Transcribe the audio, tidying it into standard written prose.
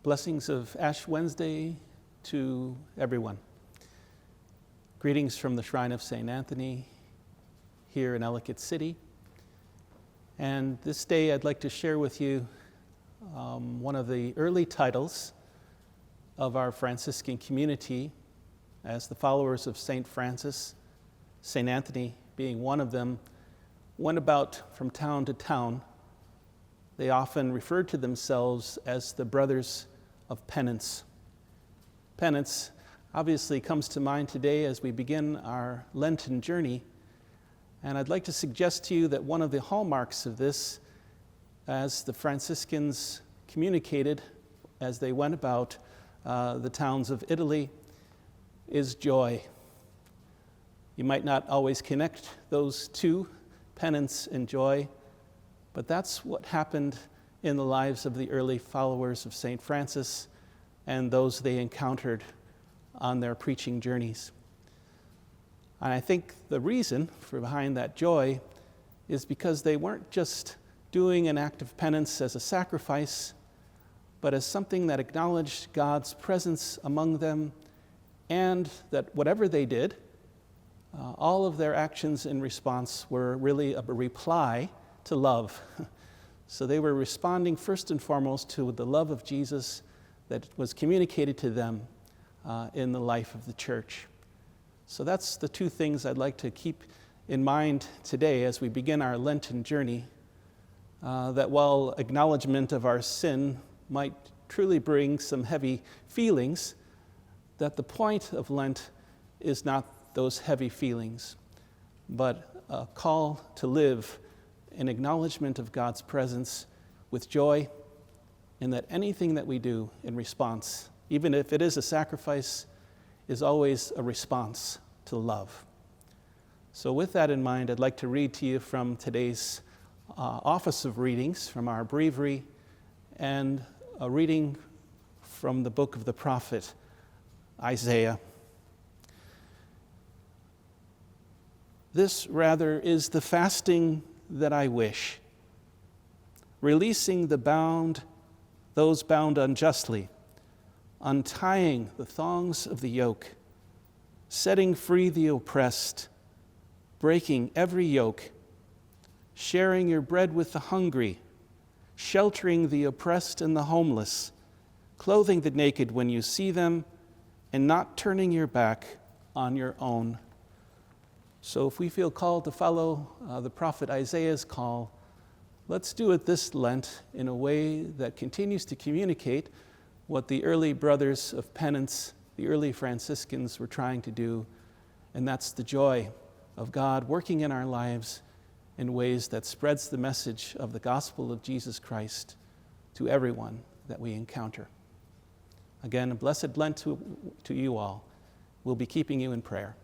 Blessings of Ash Wednesday to everyone. Greetings from the Shrine of St. Anthony here in Ellicott City. And this day I'd like to share with you one of the early titles of our Franciscan community as the followers of St. Francis, St. Anthony being one of them, went about from town to town. They often referred to themselves as the Brothers of Penance. Penance obviously comes to mind today as we begin our Lenten journey, and I'd like to suggest to you that one of the hallmarks of this, as the Franciscans communicated as they went about the towns of Italy, is joy. You might not always connect those two, penance and joy, but that's what happened in the lives of the early followers of St. Francis and those they encountered on their preaching journeys. And I think the reason for behind that joy is because they weren't just doing an act of penance as a sacrifice, but as something that acknowledged God's presence among them, and that whatever they did, all of their actions in response were really a reply to love. So they were responding first and foremost to the love of Jesus that was communicated to them in the life of the church. So that's the two things I'd like to keep in mind today as we begin our Lenten journey, that while acknowledgement of our sin might truly bring some heavy feelings, that the point of Lent is not those heavy feelings, but a call to live in acknowledgement of God's presence with joy, and that anything that we do in response, even if it is a sacrifice, is always a response to love. So with that in mind, I'd like to read to you from today's office of readings from our breviary, and a reading from the book of the prophet Isaiah. This rather is the fasting that I wish, releasing those bound unjustly, untying the thongs of the yoke, setting free the oppressed, breaking every yoke, sharing your bread with the hungry, sheltering the oppressed and the homeless, clothing the naked when you see them, and not turning your back on your own. So if we feel called to follow the prophet Isaiah's call, let's do it this Lent in a way that continues to communicate what the early brothers of penance, the early Franciscans, were trying to do, and that's the joy of God working in our lives in ways that spreads the message of the gospel of Jesus Christ to everyone that we encounter. Again, a blessed Lent to you all. We'll be keeping you in prayer.